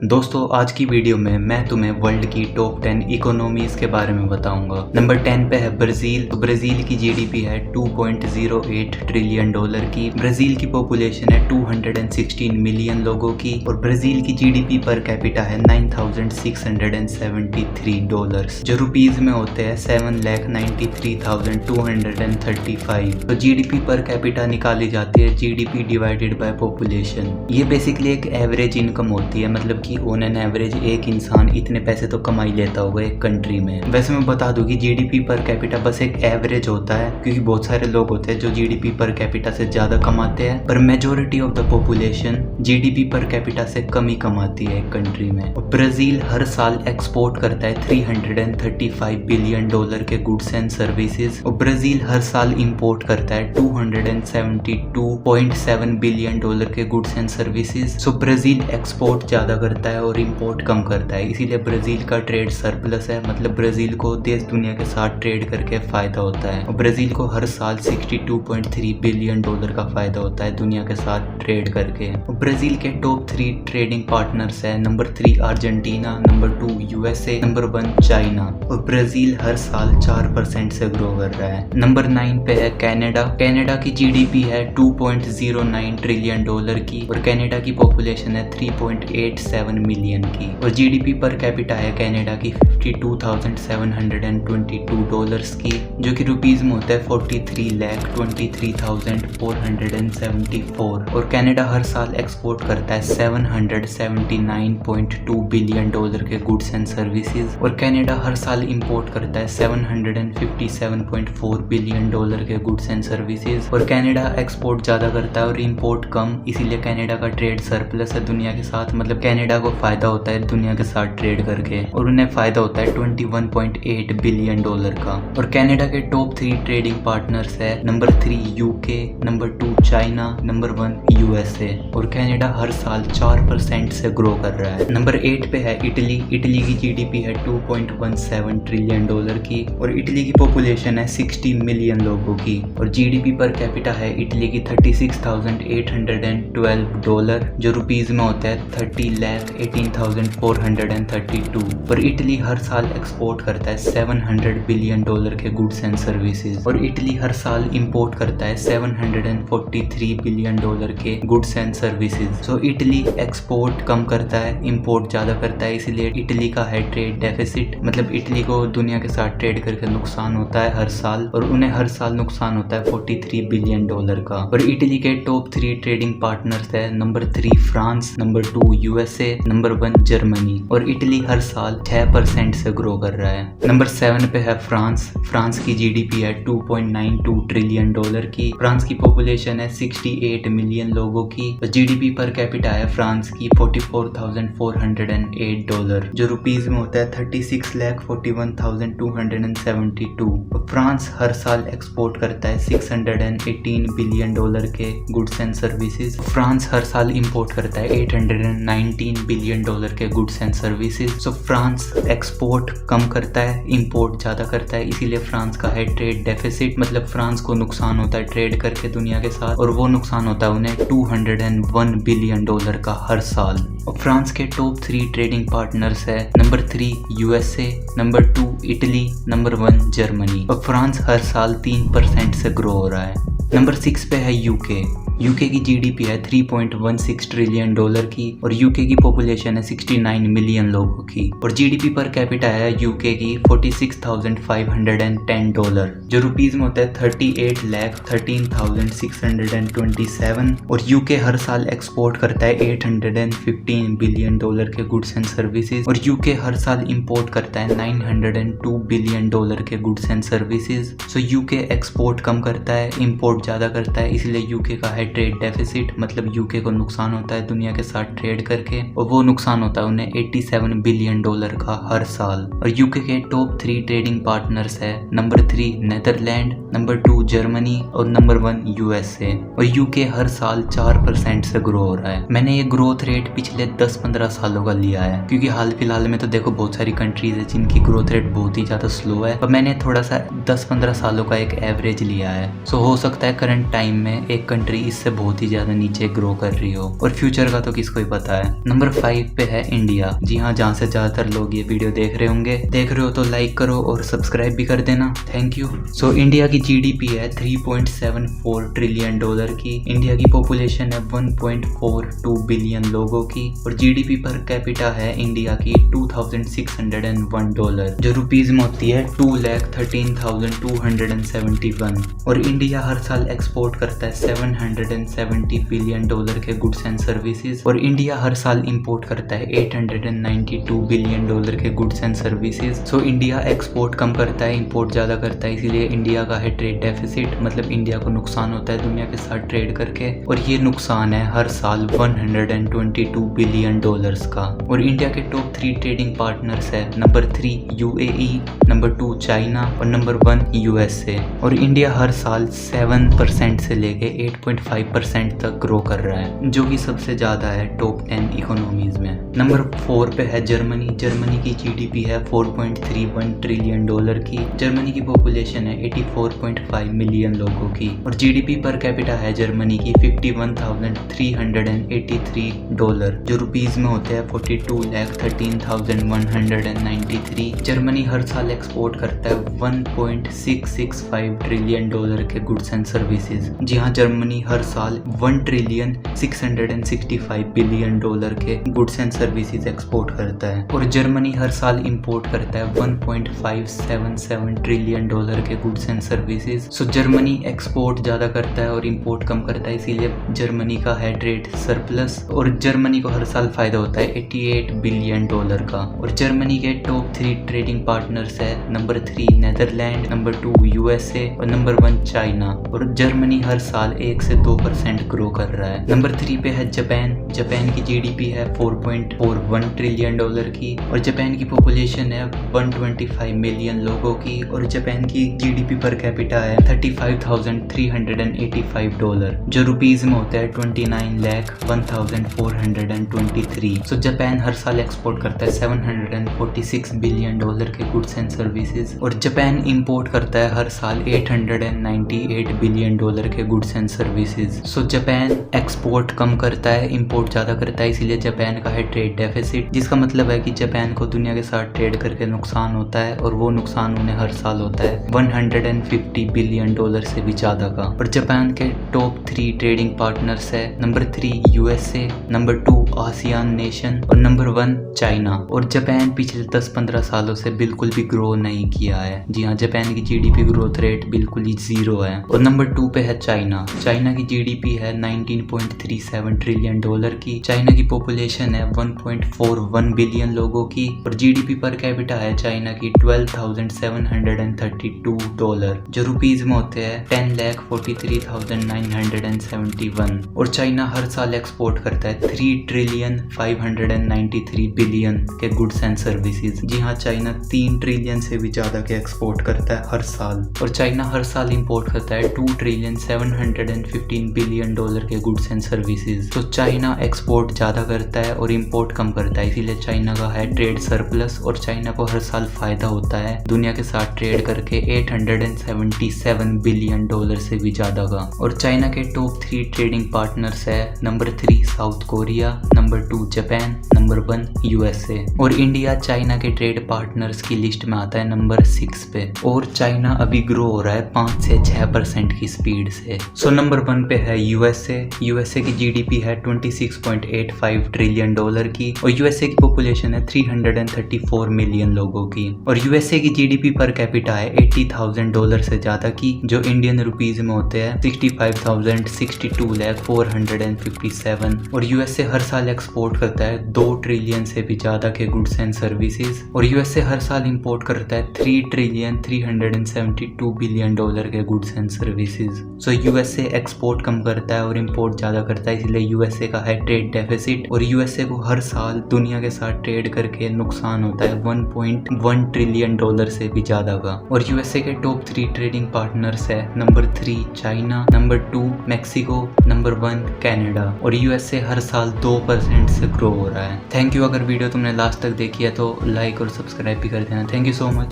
दोस्तों आज की वीडियो में मैं तुम्हें वर्ल्ड की टॉप 10 इकोनॉमीज के बारे में बताऊंगा। नंबर 10 पे है ब्राजील। तो ब्राजील की जीडीपी है 2.08 ट्रिलियन डॉलर की। ब्राजील की पॉपुलेशन है 216 मिलियन लोगों की और ब्राजील की जीडीपी पर कैपिटा है 9,673 डॉलर्स, जो रुपीज में होते हैं 7,93,235। तो जीडीपी पर कैपिटा निकाली जाती है जीडीपी डिवाइडेड बाय पॉपुलेशन। ये बेसिकली एक एवरेज इनकम होती है, मतलब कि ऑन एन एवरेज एक इंसान इतने पैसे तो कमा ही लेता होगा एक कंट्री में। वैसे मैं बता दूं कि जीडीपी पर कैपिटा बस एक एवरेज होता है, क्योंकि बहुत सारे लोग होते हैं जो जीडीपी पर कैपिटा से ज्यादा कमाते हैं, पर majority of the population GDP per capita से कम ही कमाती है एक कंट्री में। और ब्राजील हर साल एक्सपोर्ट करता है 335 बिलियन डॉलर के गुड्स एंड सर्विसेज और ब्राजील हर साल इंपोर्ट करता है 272.7 बिलियन डॉलर के goods and services. So Brazil export ज्यादा करता है और इंपोर्ट कम करता है, इसीलिए ब्राजील का ट्रेड सरप्लस है। मतलब ब्राजील को देश दुनिया के साथ ट्रेड करके फायदा होता है और ब्राजील को हर साल 62.3 बिलियन डॉलर का फायदा होता है दुनिया के साथ ट्रेड करके। और ब्राजील के टॉप 3 ट्रेडिंग पार्टनर्स है। Number 3 Argentina, number 2 USA, number 1 China. और ब्राजील हर साल 4% से ग्रो कर रहा है। नंबर 9 पे है कनाडा। कनाडा की जीडीपी है 2.09 ट्रिलियन डॉलर की और कनाडा की पॉपुलेशन है 3.87 मिलियन की और जीडीपी पर कैपिटा है कनाडा की 52,722 डॉलर्स की, जो कि रुपीज में होता है 43,23,474। और कनाडा हर साल एक्सपोर्ट करता है 779.2 बिलियन डॉलर के गुड्स एंड सर्विसेज और कनाडा हर साल इंपोर्ट करता है 757.4 बिलियन डॉलर के गुड्स एंड सर्विसेज। और कनाडा एक्सपोर्ट ज्यादा करता है और इंपोर्ट कम, इसीलिए कनाडा का ट्रेड सरप्लस है दुनिया के साथ। मतलब कनाडा को फायदा होता है दुनिया के साथ ट्रेड करके और उन्हें फायदा होता है 21.8 बिलियन डॉलर का। और कनाडा के टॉप 3 ट्रेडिंग पार्टनर्स है। Number 3 UK, number 2 China, number 1 USA. और कनाडा हर साल 4% से ग्रो कर रहा है। नंबर 8 पे है इटली। इटली की जीडीपी है 2.17 ट्रिलियन डॉलर की और इटली की पॉपुलेशन है 60 मिलियन लोगों की और जीडीपी पर कैपिटा है इटली की 36,812 डॉलर, जो रुपीज में होता है 30,18,432। और इटली हर साल एक्सपोर्ट करता है 700 बिलियन डॉलर के गुड्स एंड सर्विसेज और इटली हर साल इंपोर्ट करता है 743 बिलियन डॉलर के goods and services. So Italy export कम करता है, इंपोर्ट ज्यादा करता है, इसलिए इटली का है ट्रेड डेफिसिट। मतलब इटली को दुनिया के साथ ट्रेड करके नुकसान होता है हर साल और उन्हें हर साल नुकसान होता है 43 बिलियन डॉलर का। और इटली के टॉप 3 ट्रेडिंग पार्टनर्स है। Number 3 France, number 2 USA, number 1 Germany. और इटली हर साल 6% से ग्रो कर रहा है। नंबर 7 पे है फ्रांस। फ्रांस की जीडीपी है 2.92 ट्रिलियन डॉलर की। फ्रांस की पॉपुलेशन है 68 मिलियन लोगों की और जीडीपी पर कैपिटा है फ्रांस की 44,408 डॉलर, जो रुपीज में होता है 36,41,272। और फ्रांस हर साल एक्सपोर्ट करता है 618 बिलियन डॉलर के गुड्स एंड सर्विसेज। फ्रांस हर साल इंपोर्ट करता है 819 बिलियन डॉलर के goods and services. So France export कम करता है, इंपोर्ट ज्यादा करता है, इसीलिए फ्रांस का है ट्रेड डेफिसिट। मतलब फ्रांस को नुकसान होता है ट्रेड करके दुनिया के साथ और वो नुकसान होता है उन्हें 201 बिलियन डॉलर का हर साल। और फ्रांस के टॉप 3 ट्रेडिंग पार्टनर्स है। Number 3 USA, number 2 Italy, number 1 Germany. और फ्रांस हर साल 3% से ग्रो हो रहा है। नंबर 6 पे है यूके। यूके की जीडीपी है 3.16 ट्रिलियन डॉलर की और यूके की पॉपुलेशन है 69 मिलियन लोगों की और जीडीपी पर कैपिटा है यूके की 46,510 डॉलर, जो रुपीज में होता है 38,13,627। और यूके हर साल एक्सपोर्ट करता है 815 बिलियन डॉलर के गुड्स एंड सर्विसेज और यूके हर साल इंपोर्ट करता है 902 बिलियन डॉलर के goods and services. So UK export कम करता है, इंपोर्ट ज्यादा करता है, इसलिए यूके का है ट्रेड डेफिसिट। मतलब यूके को नुकसान होता है दुनिया के साथ ट्रेड करके और वो नुकसान होता है उन्हें 87 बिलियन डॉलर का हर साल। और यूके के टॉप 3 ट्रेडिंग पार्टनर्स है। नंबर 3 नेदरलैंड, नंबर 2 जर्मनी और नंबर 1 यूएसए। और यूके हर साल 4% से ग्रो हो रहा है। मैंने ये ग्रोथ रेट पिछले 10-15 सालों का लिया है, क्योंकि हाल फिलहाल में तो देखो बहुत सारी कंट्रीज है जिनकी ग्रोथ रेट बहुत ही ज्यादा स्लो है, पर मैंने थोड़ा सा 10-15 सालों का एक एवरेज लिया है। सो हो सकता है करंट टाइम में एक कंट्री इस इससे बहुत ही ज्यादा नीचे ग्रो कर रही हो, और फ्यूचर का तो किसको ही पता है। नंबर 5 पे है इंडिया। जी हाँ, जहाँ से ज्यादातर लोग ये वीडियो देख रहे होंगे। देख रहे हो तो लाइक करो और सब्सक्राइब भी कर देना, थैंक यू। सो इंडिया की जीडीपी है 3.74 ट्रिलियन डॉलर की। इंडिया की पॉपुलेशन है 1.42 बिलियन लोगों की, और जीडीपी पर कैपिटा है इंडिया की $2,601, जो रुपीज में होती है 2,13,271। और इंडिया हर साल एक्सपोर्ट करता है $770 बिलियन के गुड्स एंड सर्विसेज, और इंडिया हर साल इंपोर्ट करता है $892 बिलियन के goods and services. So India export कम करता है, इंपोर्ट ज्यादा करता है, इसीलिए इंडिया का है ट्रेड डेफिसिट, मतलब इंडिया को नुकसान होता है दुनिया के साथ ट्रेड करके, और ये नुकसान है हर साल $122 बिलियन का। और इंडिया के टॉप 3 ट्रेडिंग पार्टनर्स है, नंबर 3 यूएई, नंबर 2 चाइना और नंबर 1 यूएसए। और इंडिया हर साल 7% से लेके 8.5% तक ग्रो कर रहा है, जो कि सबसे ज्यादा है टॉप 10 इकोनॉमीज में। नंबर 4 पे है जर्मनी। जर्मनी की जीडीपी है 4.31 ट्रिलियन डॉलर की। जर्मनी की पॉपुलेशन है 84.5 मिलियन लोगों की, और जीडीपी पर कैपिटा है जर्मनी की $51,383, जो रुपीज में होते हैं 42,13,193। जर्मनी हर साल एक्सपोर्ट करता है 1.665 ट्रिलियन डॉलर के गुड्स एंड सर्विसेज। जी हाँ, जर्मनी हर साल 1,665 बिलियन डॉलर के गुड्स एंड सर्विसेज एक्सपोर्ट करता है, और जर्मनी हर साल इंपोर्ट करता है 1.577 ट्रिलियन डॉलर के goods and services. So Germany export ज्यादा करता है और इंपोर्ट कम करता है, इसीलिए जर्मनी का है ट्रेड सरप्लस, और जर्मनी को हर साल फायदा होता है $88 बिलियन का। और जर्मनी के टॉप 3 ट्रेडिंग पार्टनर्स है, नंबर 3 नेदरलैंड, नंबर 2 यूएसए और नंबर 1 चाइना। और जर्मनी हर साल 1 से 2% ग्रो कर रहा है। नंबर 3 पे है जापान। जापान की जीडीपी है 4.41 ट्रिलियन डॉलर की, और जापान की पॉपुलेशन है 125 मिलियन लोगों की, और जापान की जीडीपी पर कैपिटा है $35,385, जो रुपीज में होता है 29,01,423। सो जापान हर साल एक्सपोर्ट करता है $746 बिलियन के गुड्स एंड सर्विसेज, और जापान इंपोर्ट करता है हर साल $898 बिलियन के goods and services. So Japan export कम करता है, इंपोर्ट ज्यादा करता है, इसीलिए जापान का है ट्रेड डेफिसिट, जिसका मतलब है कि जापान को दुनिया के साथ ट्रेड करके नुकसान होता है, और वो नुकसान उन्हें हर साल होता है $150 बिलियन से भी ज्यादा का। और जापान के टॉप 3 ट्रेडिंग पार्टनर्स है, number 3 USA, number 2 ASEAN nation और नंबर 1 चाइना। और जापान पिछले 10-15 सालों से बिल्कुल भी ग्रो नहीं किया है। जी हाँ, जापान की जीडीपी ग्रोथ रेट बिल्कुल ही 0 है। और नंबर 2 पे है चाइना। चाइना की जीडीपी है 19.37 ट्रिलियन डॉलर की। चाइना की पॉपुलेशन है 1.41 बिलियन लोगों की, और जीडीपी पर कैपिटा है चाइना की $12,732, जो रुपीज में होते हैं 10,43,971। और चाइना हर साल एक्सपोर्ट करता है 3,593 बिलियन के गुड्स एंड सर्विसेज। जी हाँ, चाइना 3 ट्रिलियन से भी ज्यादा के एक्सपोर्ट करता है हर साल। और चाइना हर साल इंपोर्ट करता है $2,715 बिलियन के गुड्स एंड सर्विसेज। तो चाइना एक्सपोर्ट ज्यादा करता है और इंपोर्ट कम करता है, इसीलिए चाइना का है ट्रेड सरप्लस, और चाइना को हर साल फायदा होता है दुनिया के साथ ट्रेड करके $877 बिलियन से भी ज्यादा का। और चाइना के टॉप 3 ट्रेडिंग पार्टनर्स है, number 3 south Korea, number 2 Japan, number 1 USA. और इंडिया चाइना के ट्रेड पार्टनर्स की लिस्ट में आता है नंबर 6 पे, और चाइना अभी ग्रो हो रहा है 5 से 6% की स्पीड से। सो नंबर 1 पे है यूएसए। यूएसए की जीडीपी है 26.85 ट्रिलियन डॉलर की, और यूएसए की पॉपुलेशन है 334 मिलियन लोगों की। और यूएसए की जीडीपी पर कैपिटा है $80,000 से ज्यादा की, जो इंडियन रुपीज में होते हैं 65,62,457। और यूएसए हर साल एक्सपोर्ट करता है 2 ट्रिलियन से भी ज्यादा के गुड्स एंड सर्विसेज, और यूएसए हर साल इंपोर्ट करता है $3,372 बिलियन के goods and services. So USA export कम करता है और इंपोर्ट ज्यादा करता है, इसलिए यूएसए का है ट्रेड डेफिसिट, और यूएसए को हर साल दुनिया के साथ ट्रेड करके नुकसान होता है $1.1 ट्रिलियन से भी ज्यादा का। और यूएसए के टॉप 3 ट्रेडिंग पार्टनर्स है, number 3 China, number 2 Mexico, number 1 Canada. और यूएसए हर साल 2% से ग्रो हो रहा है। Thank you. अगर वीडियो तुमने लास्ट तक देखी है तो लाइक और सब्सक्राइब भी कर देना। Thank you so much.